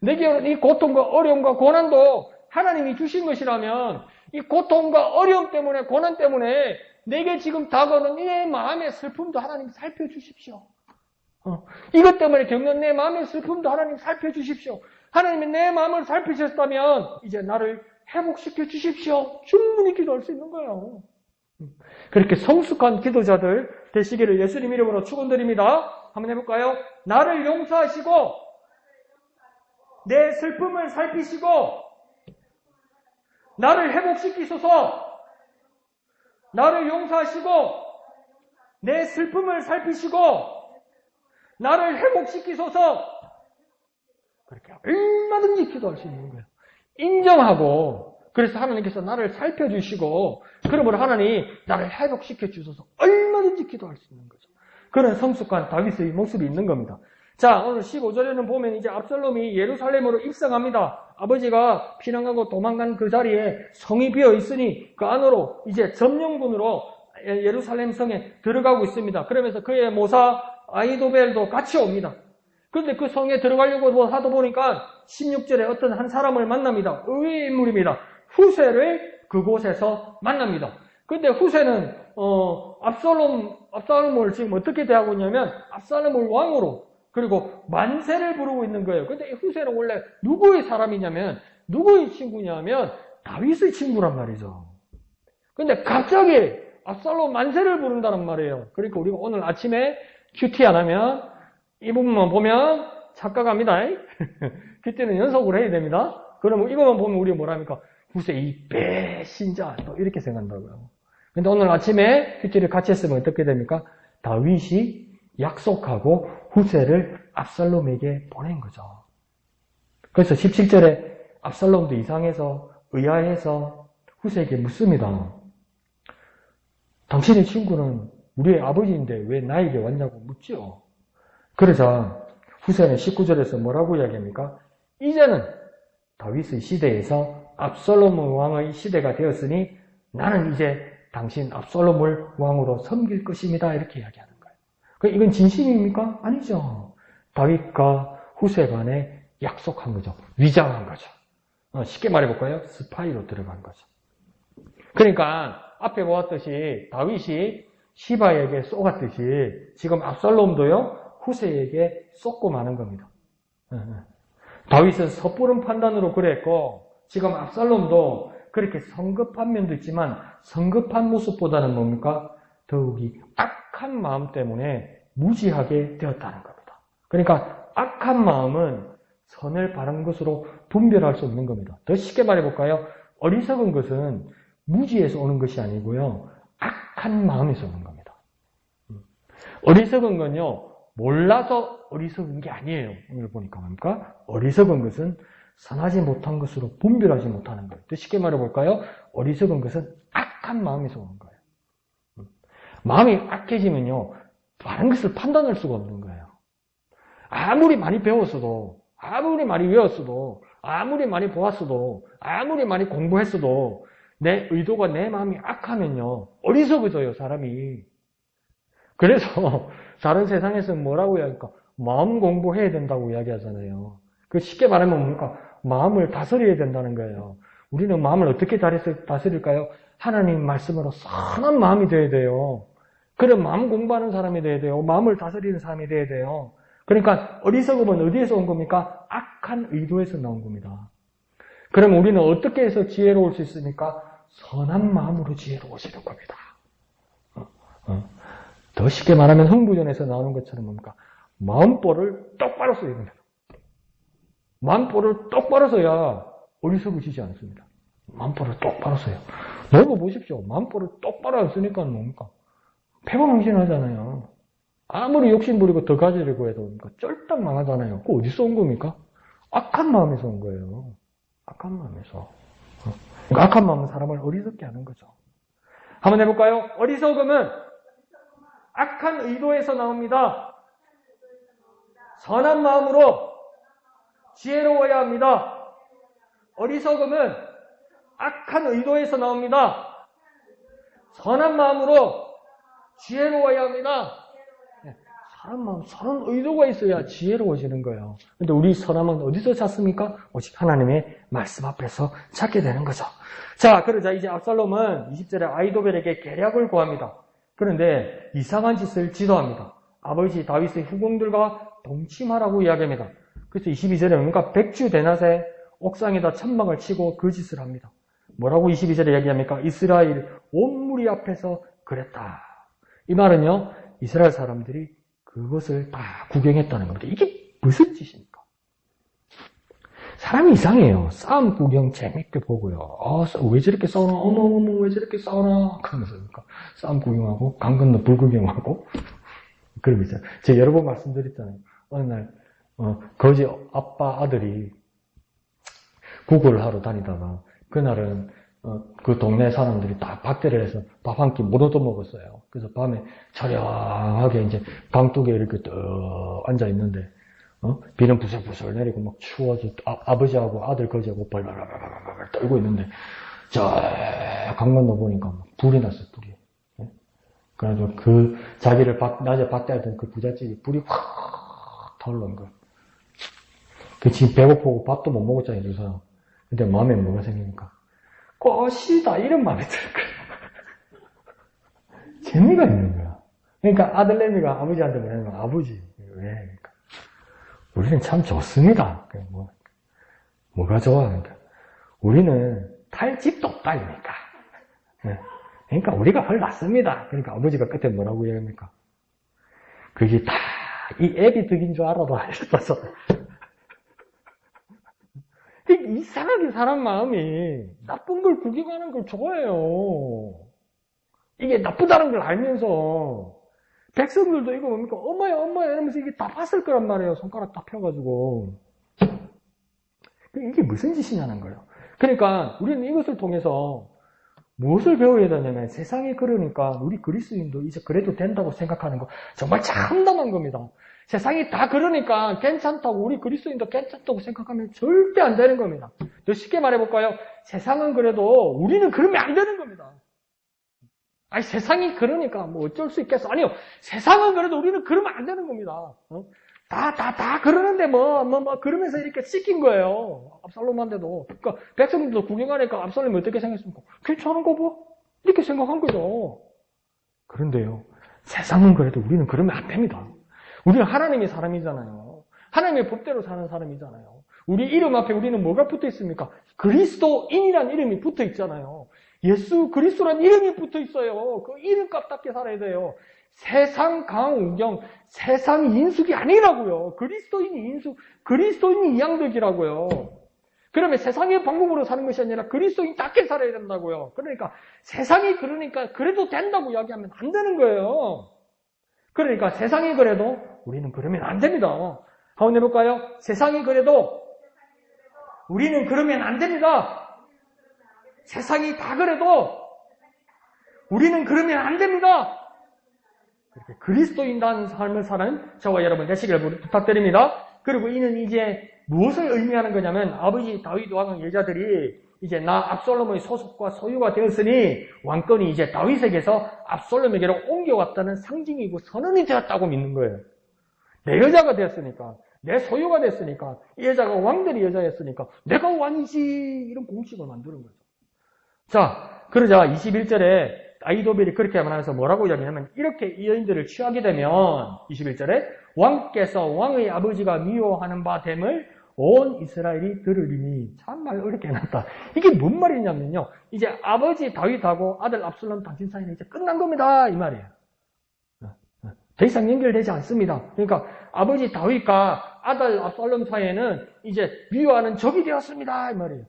내게 이 고통과 어려움과 고난도 하나님이 주신 것이라면 이 고통과 어려움 때문에 고난 때문에 내게 지금 다가오는 내 마음의 슬픔도 하나님 살펴주십시오. 이것 때문에 겪는 내 마음의 슬픔도 하나님 살펴주십시오. 하나님이 내 마음을 살피셨다면 이제 나를 회복시켜 주십시오. 충분히 기도할 수 있는 거예요. 그렇게 성숙한 기도자들 되시기를 예수님 이름으로 축원드립니다. 한번 해볼까요? 나를 용서하시고 내 슬픔을 살피시고 나를 회복시키소서. 나를 용서하시고 내 슬픔을 살피시고 나를 회복시키소서. 그렇게 얼마든지 기도할 수 있는 거예요. 인정하고 그래서 하나님께서 나를 살펴주시고 그러므로 하나님 나를 회복시켜 주셔서 얼마든지 기도할 수 있는 거죠. 그런 성숙한 다윗의 모습이 있는 겁니다. 자, 오늘 15절에는 보면 이제 압살롬이 예루살렘으로 입성합니다. 아버지가 피난하고 도망간 그 자리에 성이 비어 있으니 그 안으로 이제 점령군으로 예루살렘 성에 들어가고 있습니다. 그러면서 그의 모사 아히도벨도 같이 옵니다. 그런데 그 성에 들어가려고 하다 보니까 16절에 어떤 한 사람을 만납니다. 의외의 인물입니다. 후세를 그곳에서 만납니다. 근데 후세는 압살롬을 지금 어떻게 대하고 있냐면 압살롬을 왕으로 그리고 만세를 부르고 있는 거예요. 근데 이 후세는 원래 누구의 사람이냐면 누구의 친구냐면 다윗의 친구란 말이죠. 근데 갑자기 압살롬 만세를 부른다는 말이에요. 그러니까 우리가 오늘 아침에 큐티 안 하면 이 부분만 보면 착각합니다. 그때는 연속으로 해야 됩니다. 그러면 이것만 보면 우리가 뭐랍니까? 후세 이 배신자 또 이렇게 생각한다고요. 근데 오늘 아침에 큐티를 같이 했으면 어떻게 됩니까? 다윗이 약속하고 후세를 압살롬에게 보낸 거죠. 그래서 17절에 압살롬도 이상해서 의아해서 후세에게 묻습니다. 당신의 친구는 우리의 아버지인데 왜 나에게 왔냐고 묻죠. 그러자 후세는 19절에서 뭐라고 이야기합니까? 이제는 다윗의 시대에서 압살롬 왕의 시대가 되었으니 나는 이제 당신 압살롬을 왕으로 섬길 것입니다. 이렇게 이야기하는 거예요. 이건 진심입니까? 아니죠. 다윗과 후세 간에 약속한 거죠. 위장한 거죠. 쉽게 말해볼까요? 스파이로 들어간 거죠. 그러니까 앞에 보았듯이 다윗이 시바에게 쏘갔듯이 지금 압살롬도요 후세에게 쏘고 마는 겁니다. 다윗은 섣부른 판단으로 그랬고 지금 압살롬도 그렇게 성급한 면도 있지만 성급한 모습보다는 뭡니까? 더욱이 악한 마음 때문에 무지하게 되었다는 겁니다. 그러니까 악한 마음은 선을 바른 것으로 분별할 수 없는 겁니다. 더 쉽게 말해볼까요? 어리석은 것은 무지에서 오는 것이 아니고요. 악한 마음에서 오는 겁니다. 어리석은 건요. 몰라서 어리석은 게 아니에요. 오늘 보니까 뭡니까? 어리석은 것은 선하지 못한 것으로 분별하지 못하는 거예요. 더 쉽게 말해볼까요? 어리석은 것은 악한 마음에서 오는 거예요. 마음이 악해지면요. 다른 것을 판단할 수가 없는 거예요. 아무리 많이 배웠어도 아무리 많이 외웠어도 아무리 많이 보았어도 아무리 많이 공부했어도 내 의도가 내 마음이 악하면요. 어리석어져요. 사람이. 그래서 다른 세상에서는 뭐라고 이야기할까? 마음 공부해야 된다고 이야기하잖아요. 그 쉽게 말하면 뭡니까? 마음을 다스려야 된다는 거예요. 우리는 마음을 어떻게 다스릴까요? 하나님 말씀으로 선한 마음이 돼야 돼요. 그런 마음 공부하는 사람이 돼야 돼요. 마음을 다스리는 사람이 돼야 돼요. 그러니까 어리석음은 어디에서 온 겁니까? 악한 의도에서 나온 겁니다. 그럼 우리는 어떻게 해서 지혜로울 수 있습니까? 선한 마음으로 지혜로워지는 겁니다. 더 쉽게 말하면 흥부전에서 나오는 것처럼 뭡니까? 마음볼을 똑바로 써야 됩니다. 마음볼을 똑바로 써야 어리석어지지 않습니다. 마음볼을 똑바로 써요. 너무 보십시오. 마음볼을 똑바로 안 쓰니까 뭡니까? 패망망신하잖아요. 아무리 욕심 부리고 더 가지려고 해도 쫄딱 망하잖아요. 그거 어디서 온 겁니까? 악한 마음에서 온 거예요. 악한 마음에서. 그러니까 악한 마음은 사람을 어리석게 하는 거죠. 한번 해볼까요? 어리석음은 악한 의도에서 나옵니다. 선한 마음으로 지혜로워야 합니다. 어리석음은 악한 의도에서 나옵니다. 선한 마음으로 지혜로워야 합니다. 선한 마음, 선한 의도가 있어야 지혜로워지는 거예요. 근데 우리 선함은 어디서 찾습니까? 오직 하나님의 말씀 앞에서 찾게 되는 거죠. 자, 그러자 이제 압살롬은 20절에 아히도벨에게 계략을 구합니다. 그런데 이상한 짓을 지도합니다. 아버지 다윗의 후궁들과 동침하라고 이야기합니다. 그래서 22절에 뭡니까? 백주 대낮에 옥상에다 천막을 치고 그 짓을 합니다. 뭐라고 22절에 이야기합니까? 이스라엘 온 무리 앞에서 그랬다. 이 말은요, 이스라엘 사람들이 그것을 다 구경했다는 겁니다. 이게 무슨 짓입니까? 사람이 이상해요. 싸움 구경 재밌게 보고요. 왜 저렇게 싸우나? 어머, 왜 저렇게 싸우나? 그러면서 싸움 구경하고, 강 건너 불 구경하고. 그런 거 있어요. 제가 여러 번 말씀드렸잖아요. 어느 날, 거지 아빠 아들이 구걸을 하러 다니다가, 그날은, 그 동네 사람들이 다 박대를 해서 밥 한 끼 못 얻어먹었어요. 그래서 밤에 처량하게 이제 강둑에 이렇게 떡 앉아 있는데, 비는 부슬부슬 내리고 막 추워서 아버지하고 아들 거지하고 벌벌벌벌 떨고 있는데, 강 건너 보니까 불이 났어요, 불이. 그래가지고 그 자기를 낮에 박대하던 그 부잣집이 불이 확 타올라온 거예요. 그 지금 배고프고 밥도 못 먹었잖아요, 두 사람. 근데 마음에 뭐가 생깁니까? 꽃이다, 이런 마음이 들 거예요. 재미가 있는 거야. 그러니까 아들내미가 아버지한테 뭐냐면, 아버지, 왜? 그러니까 우리는 참 좋습니다. 뭐가 좋아? 그러니까 우리는 탈 집도 없다니까. 그러니까 우리가 훨 낫습니다. 그러니까 아버지가 끝에 뭐라고 얘기합니까? 그게 다 이 애비 덕인 줄 알아도 이랬어서. 이상하게 사람 마음이 나쁜 걸 구경하는 걸 좋아해요. 이게 나쁘다는 걸 알면서 백성들도 이거 뭡니까? 엄마야 이러면서 이게 다 봤을 거란 말이에요. 손가락 다 펴가지고. 이게 무슨 짓이냐는 거예요. 그러니까 우리는 이것을 통해서 무엇을 배워야 되냐면 세상이 그러니까 우리 그리스도인도 이제 그래도 된다고 생각하는 거 정말 참담한 겁니다. 세상이 다 그러니까 괜찮다고 우리 그리스도인도 괜찮다고 생각하면 절대 안 되는 겁니다. 더 쉽게 말해볼까요? 세상은 그래도 우리는 그러면 안 되는 겁니다. 아니 세상이 그러니까 뭐 어쩔 수 있겠어. 아니요. 세상은 그래도 우리는 그러면 안 되는 겁니다. 다 그러는데 그러면서 이렇게 시킨 거예요. 압살롬한테도. 그러니까 백성들도 구경하니까 압살롬이 어떻게 생겼습니까? 괜찮은 거 뭐? 이렇게 생각한 거죠. 그런데요. 세상은 그래도 우리는 그러면 안 됩니다. 우리는 하나님의 사람이잖아요. 하나님의 법대로 사는 사람이잖아요. 우리 이름 앞에 우리는 뭐가 붙어 있습니까? 그리스도인이란 이름이 붙어 있잖아요. 예수 그리스도란 이름이 붙어 있어요. 그 이름값답게 살아야 돼요. 세상 강우경, 세상 인숙이 아니라고요. 그리스도인이 인숙, 그리스도인이 이양덕이라고요. 그러면 세상의 방법으로 사는 것이 아니라 그리스도인답게 살아야 된다고요. 그러니까 세상이 그러니까 그래도 된다고 이야기하면 안 되는 거예요. 그러니까 세상이 그래도 우리는 그러면 안 됩니다. 한번 해볼까요? 세상이 그래도 우리는 그러면 안 됩니다. 세상이 다 그래도 우리는 그러면 안 됩니다. 그렇게 그리스도인다는 삶을 사는 저와 여러분 되시기를 부탁드립니다. 그리고 이는 이제 무엇을 의미하는 거냐면 아버지 다윗 왕의 여자들이 이제 나 압살롬의 소속과 소유가 되었으니 왕권이 이제 다윗에게서 압살롬에게로 옮겨왔다는 상징이고 선언이 되었다고 믿는 거예요. 내 여자가 되었으니까, 내 소유가 됐으니까, 이 여자가 왕들의 여자였으니까 내가 왕이지, 이런 공식을 만드는 거죠. 자, 그러자 21절에 아히도벨이 그렇게 말하면서 뭐라고 이야기하냐면 이렇게 이 여인들을 취하게 되면 21절에 왕께서 왕의 아버지가 미워하는 바 됨을 온 이스라엘이 들으리니. 참말 어렵게 해놨다. 이게 뭔 말이냐면요. 이제 아버지 다윗하고 아들 압살롬 당신 사이는 이제 끝난 겁니다. 이 말이에요. 더 이상 연결되지 않습니다. 그러니까 아버지 다윗과 아들 압살롬 사이에는 이제 미워하는 적이 되었습니다. 이 말이에요.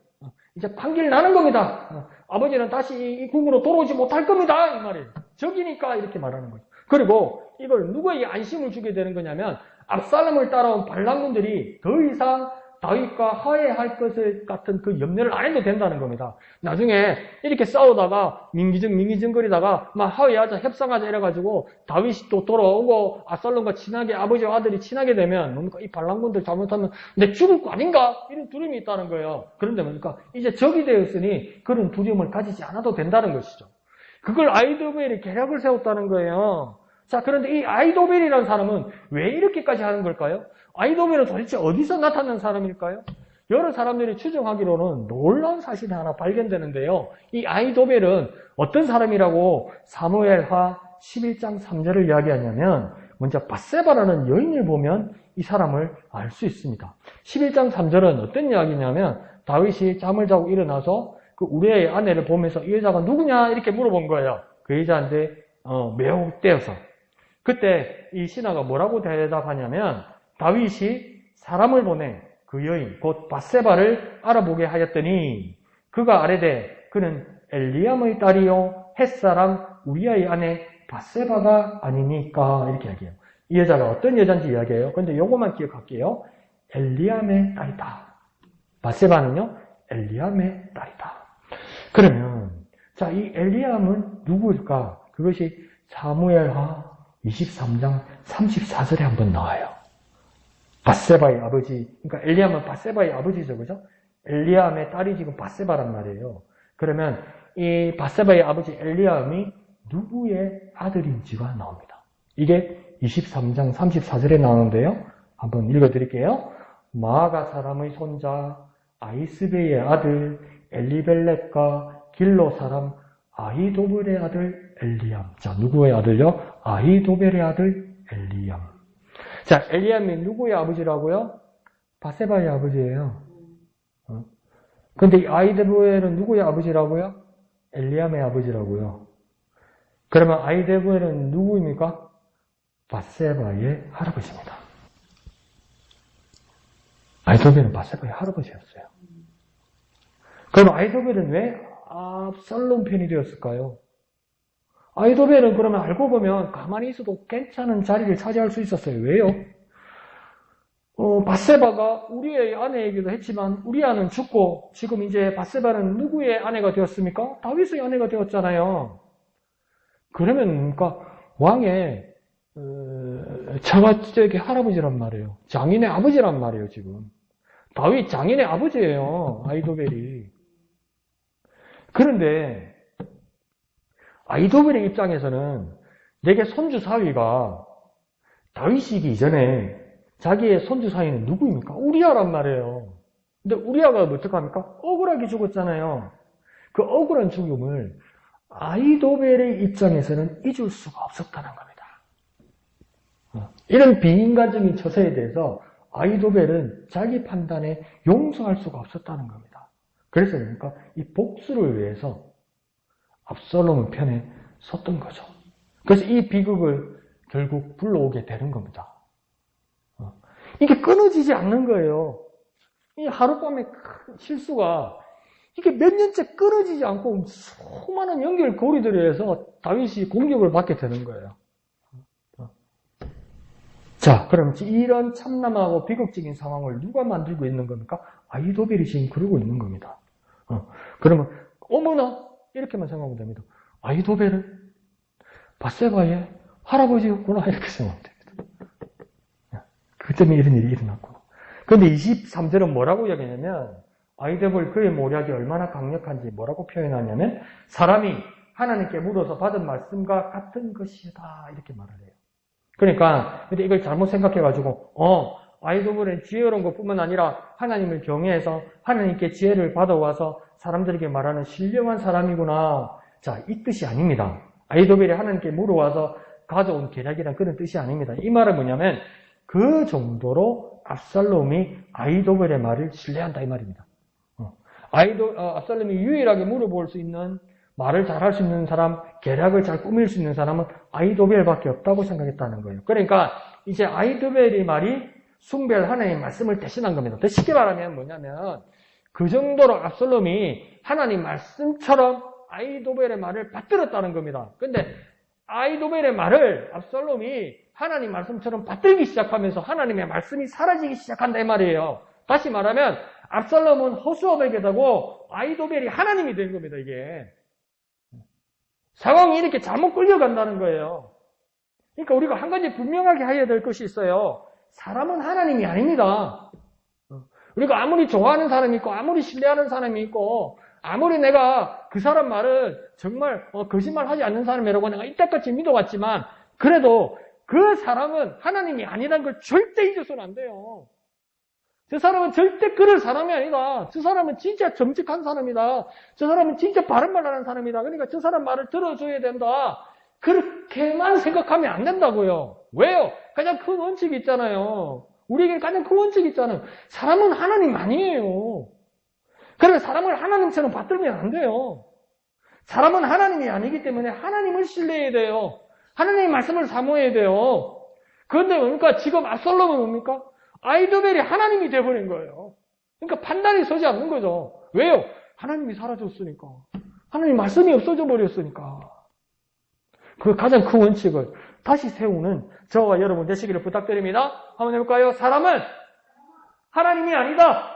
이제 판결 나는 겁니다. 아버지는 다시 이 궁으로 돌아오지 못할 겁니다. 이 말이에요. 적이니까 이렇게 말하는 거죠. 그리고 이걸 누구에게 안심을 주게 되는 거냐면 압살롬을 따라온 반란군들이 더 이상 다윗과 화해할 것을 같은 그 염려를 안 해도 된다는 겁니다. 나중에 이렇게 싸우다가 민기증거리다가 막 화해하자 협상하자 이래가지고 다윗이 또 돌아오고 압살롬과 친하게 아버지와 아들이 친하게 되면 뭡니까? 이 반란군들 잘못하면 내 죽을 거 아닌가? 이런 두려움이 있다는 거예요. 그런데 뭡니까? 이제 적이 되었으니 그런 두려움을 가지지 않아도 된다는 것이죠. 그걸 아히도벨이 계략을 세웠다는 거예요. 자, 그런데 이 아히도벨이라는 사람은 왜 이렇게까지 하는 걸까요? 아히도벨은 도대체 어디서 나타난 사람일까요? 여러 사람들이 추정하기로는 놀라운 사실이 하나 발견되는데요. 이 아히도벨은 어떤 사람이라고 사무엘하 11장 3절을 이야기하냐면 먼저 밧세바라는 여인을 보면 이 사람을 알 수 있습니다. 11장 3절은 어떤 이야기냐면 다윗이 잠을 자고 일어나서 그 우리의 아내를 보면서 이 여자가 누구냐 이렇게 물어본 거예요. 그 여자한테 매우 떼어서. 그때 이 신하가 뭐라고 대답하냐면 다윗이 사람을 보내 그 여인 곧 밧세바를 알아보게 하였더니 그가 아뢰되 그는 엘리암의 딸이요 햇사람 우리아의 아내 밧세바가 아니니까 이렇게 이야기해요. 이 여자가 어떤 여자인지 이야기해요. 그런데 요것만 기억할게요. 엘리암의 딸이다. 밧세바는요 엘리암의 딸이다. 그러면 자, 이 엘리암은 누구일까? 그것이 사무엘하 23장 34절에 한번 나와요. 밧세바의 아버지, 그러니까 엘리암은 밧세바의 아버지죠, 그죠? 엘리암의 딸이 지금 밧세바란 말이에요. 그러면 이 밧세바의 아버지 엘리암이 누구의 아들인지가 나옵니다. 이게 23장 34절에 나오는데요. 한번 읽어드릴게요. 마아가 사람의 손자 아이스베의 아들 엘리벨렛과 길로 사람 아히도벨의 아들 엘리암. 자, 누구의 아들요? 아히도벨의 아들 엘리암. 자, 엘리암이 누구의 아버지라고요? 밧세바의 아버지예요. 근데 이 아히도벨은 누구의 아버지라고요? 엘리암의 아버지라고요. 그러면 아히도벨은 누구입니까? 밧세바의 할아버지입니다. 아히도벨은 밧세바의 할아버지였어요. 그럼 아히도벨은 왜 압살롬 편이 되었을까요? 아히도벨은 그러면 알고 보면 가만히 있어도 괜찮은 자리를 차지할 수 있었어요. 왜요? 밧세바가 우리의 아내이기도 했지만 우리아는 죽고 지금 이제 밧세바는 누구의 아내가 되었습니까? 다윗의 아내가 되었잖아요. 그러면 그러니까 왕의 처가댁의 할아버지란 말이에요. 장인의 아버지란 말이에요. 지금 다윗 장인의 아버지예요. 아히도벨이. 그런데 아히도벨의 입장에서는 내게 손주 사위가 다윗이기 이전에 자기의 손주 사위는 누구입니까? 우리아란 말이에요. 근데 우리아가 어떡합니까? 억울하게 죽었잖아요. 그 억울한 죽음을 아히도벨의 입장에서는 잊을 수가 없었다는 겁니다. 이런 비인간적인 처세에 대해서 아히도벨은 자기 판단에 용서할 수가 없었다는 겁니다. 그래서 그러니까 이 복수를 위해서 압살롬 편에 섰던 거죠. 그래서 이 비극을 결국 불러오게 되는 겁니다. 이게 끊어지지 않는 거예요. 이 하룻밤의 큰 실수가 이게 몇 년째 끊어지지 않고 수많은 연결고리들에 의해서 다윗이 공격을 받게 되는 거예요. 자, 그럼 이런 참담하고 비극적인 상황을 누가 만들고 있는 겁니까? 아히도벨이 지금 그러고 있는 겁니다. 그러면 어머나 이렇게만 생각하면 됩니다. 아히도벨은 밧세바의 할아버지였구나 이렇게 생각하면 됩니다. 그 때문에 이런 일이 일어났구나. 그런데 23절은 뭐라고 이야기하냐면 아히도벨 그의 모략이 얼마나 강력한지 뭐라고 표현하냐면 사람이 하나님께 물어서 받은 말씀과 같은 것이다 이렇게 말을 해요. 그러니까 근데 이걸 잘못 생각해가지고 아히도벨은 지혜로운 것뿐만 아니라 하나님을 경외해서 하나님께 지혜를 받아와서 사람들에게 말하는 신령한 사람이구나. 자, 이 뜻이 아닙니다. 아히도벨이 하나님께 물어와서 가져온 계략이란 그런 뜻이 아닙니다. 이 말은 뭐냐면 그 정도로 압살롬이 아히도벨의 말을 신뢰한다 이 말입니다. 압살롬이 유일하게 물어볼 수 있는 말을 잘할 수 있는 사람, 계략을 잘 꾸밀 수 있는 사람은 아히도벨밖에 없다고 생각했다는 거예요. 그러니까 이제 아히도벨의 말이 숭배할 하나님의 말씀을 대신한 겁니다. 더 쉽게 말하면 뭐냐면 그 정도로 압살롬이 하나님 말씀처럼 아히도벨의 말을 받들었다는 겁니다. 근데 아히도벨의 말을 압살롬이 하나님 말씀처럼 받들기 시작하면서 하나님의 말씀이 사라지기 시작한다 이 말이에요. 다시 말하면 압살롬은 허수아비가 되고 아히도벨이 하나님이 된 겁니다. 이게 상황이 이렇게 잘못 끌려간다는 거예요. 그러니까 우리가 한 가지 분명하게 해야 될 것이 있어요. 사람은 하나님이 아닙니다. 우리가 아무리 좋아하는 사람이 있고 아무리 신뢰하는 사람이 있고 아무리 내가 그 사람 말을 정말 거짓말하지 않는 사람이라고 내가 이때까지 믿어왔지만 그래도 그 사람은 하나님이 아니라는 걸 절대 잊어서는 안 돼요. 저 사람은 절대 그럴 사람이 아니다. 저 사람은 진짜 정직한 사람이다. 저 사람은 진짜 바른 말 하는 사람이다. 그러니까 저 사람 말을 들어줘야 된다. 그렇게만 생각하면 안 된다고요. 왜요? 가장 큰 원칙이 있잖아요. 우리에게 가장 큰 원칙이 있잖아요. 사람은 하나님 아니에요. 그래서 사람을 하나님처럼 받들면 안 돼요. 사람은 하나님이 아니기 때문에 하나님을 신뢰해야 돼요. 하나님의 말씀을 사모해야 돼요. 그런데 뭡니까? 지금 압살롬은 뭡니까? 아히도벨이 하나님이 되어버린 거예요. 그러니까 판단이 서지 않는 거죠. 왜요? 하나님이 사라졌으니까. 하나님 말씀이 없어져 버렸으니까. 그 가장 큰 원칙을 다시 세우는 저와 여러분 되시기를 부탁드립니다. 한번 해볼까요? 사람은 하나님이 아니다.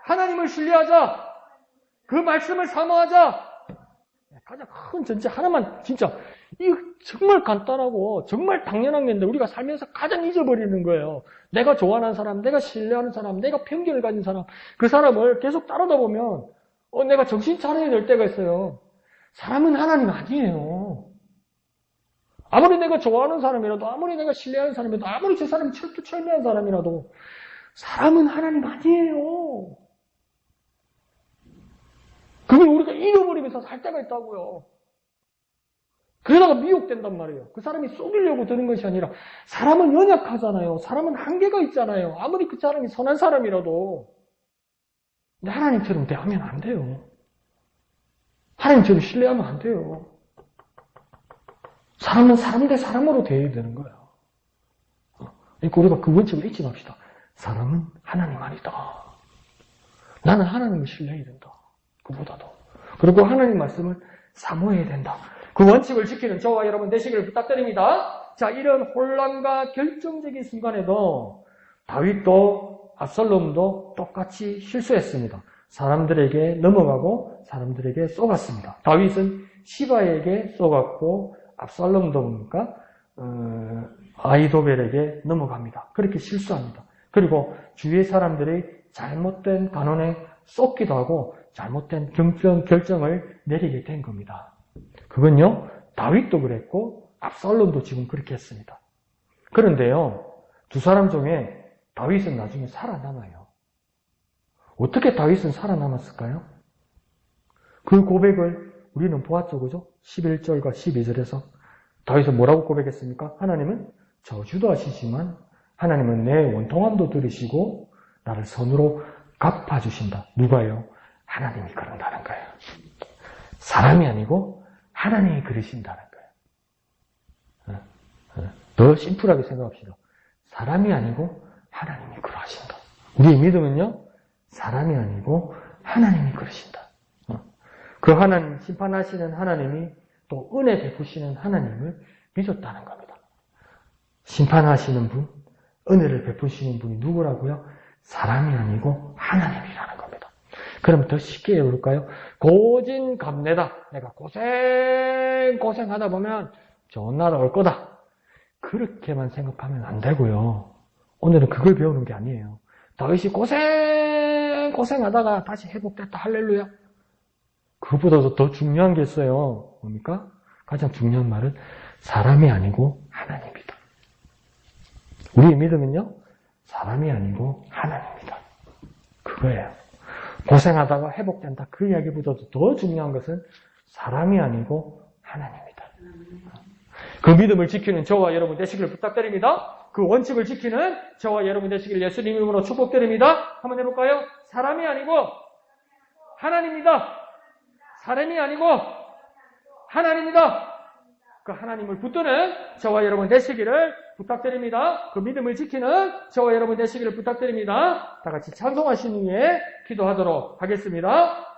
하나님을 신뢰하자. 그 말씀을 사모하자. 가장 큰 전체 하나만 진짜 이거 정말 간단하고 정말 당연한 건데 우리가 살면서 가장 잊어버리는 거예요. 내가 좋아하는 사람, 내가 신뢰하는 사람, 내가 편견을 가진 사람 그 사람을 계속 따르다 보면 내가 정신 차려야 될 때가 있어요. 사람은 하나님 아니에요. 아무리 내가 좋아하는 사람이라도 아무리 내가 신뢰하는 사람이라도 아무리 저 사람이 철두철미한 사람이라도 사람은 하나님 아니에요. 그걸 우리가 잃어버리면서 살 때가 있다고요. 그러다가 미혹된단 말이에요. 그 사람이 속이려고 드는 것이 아니라 사람은 연약하잖아요. 사람은 한계가 있잖아요. 아무리 그 사람이 선한 사람이라도. 근데 하나님처럼 대하면 안 돼요. 하나님처럼 신뢰하면 안 돼요. 사람은 사람 대 사람으로 대해야 되는 거예요. 그러니까 우리가 그 원칙을 잊지 맙시다. 사람은 하나님 아니다. 나는 하나님을 신뢰해야 된다. 그보다도. 그리고 하나님 말씀을 사모해야 된다. 그 원칙을 지키는 저와 여러분 되시기를 부탁드립니다. 자, 이런 혼란과 결정적인 순간에도 다윗도 압살롬도 똑같이 실수했습니다. 사람들에게 넘어가고 사람들에게 쏘갔습니다. 다윗은 시바에게 쏘갔고 압살롬도 보니까 아히도벨에게 넘어갑니다. 그렇게 실수합니다. 그리고 주위의 사람들이 잘못된 간언에 쏟기도 하고 잘못된 결정을 내리게 된 겁니다. 그건요, 다윗도 그랬고 압살롬도 지금 그렇게 했습니다. 그런데요, 두 사람 중에 다윗은 나중에 살아남아요. 어떻게 다윗은 살아남았을까요? 그 고백을 우리는 보았죠, 그죠? 11절과 12절에서 다윗은 뭐라고 고백했습니까? 하나님은 저주도 하시지만 하나님은 내 원통함도 들으시고 나를 선으로 갚아주신다. 누가요? 하나님이 그런다는 거예요. 사람이 아니고 하나님이 그러신다는 거예요. 더 심플하게 생각합시다. 사람이 아니고 하나님이 그러하신다. 우리의 믿음은요, 사람이 아니고 하나님이 그러신다. 그 하나님, 심판하시는 하나님이 또 은혜 베푸시는 하나님을 믿었다는 겁니다. 심판하시는 분, 은혜를 베푸시는 분이 누구라고요? 사람이 아니고 하나님이라는 겁니다. 그럼 더 쉽게 해볼까요? 고진감래다. 내가 고생하다 보면 좋은 날 올 거다. 그렇게만 생각하면 안 되고요. 오늘은 그걸 배우는 게 아니에요. 다윗이 고생하다가 다시 회복됐다. 할렐루야. 그것보다도 더 중요한 게 있어요. 뭡니까? 가장 중요한 말은 사람이 아니고 하나님이다. 우리의 믿음은요, 사람이 아니고 하나님이다. 그거예요. 고생하다가 회복된다. 그 이야기보다도 더 중요한 것은 사람이 아니고 하나님이다. 그 믿음을 지키는 저와 여러분 되시기를 부탁드립니다. 그 원칙을 지키는 저와 여러분 되시기를 예수님 이름으로 축복드립니다. 한번 해볼까요? 사람이 아니고 하나님이다. 사람이 아니고 하나님이다. 그 하나님을 붙드는 저와 여러분 되시기를 부탁드립니다. 그 믿음을 지키는 저와 여러분 되시기를 부탁드립니다. 다 같이 찬송하신 후에 기도하도록 하겠습니다.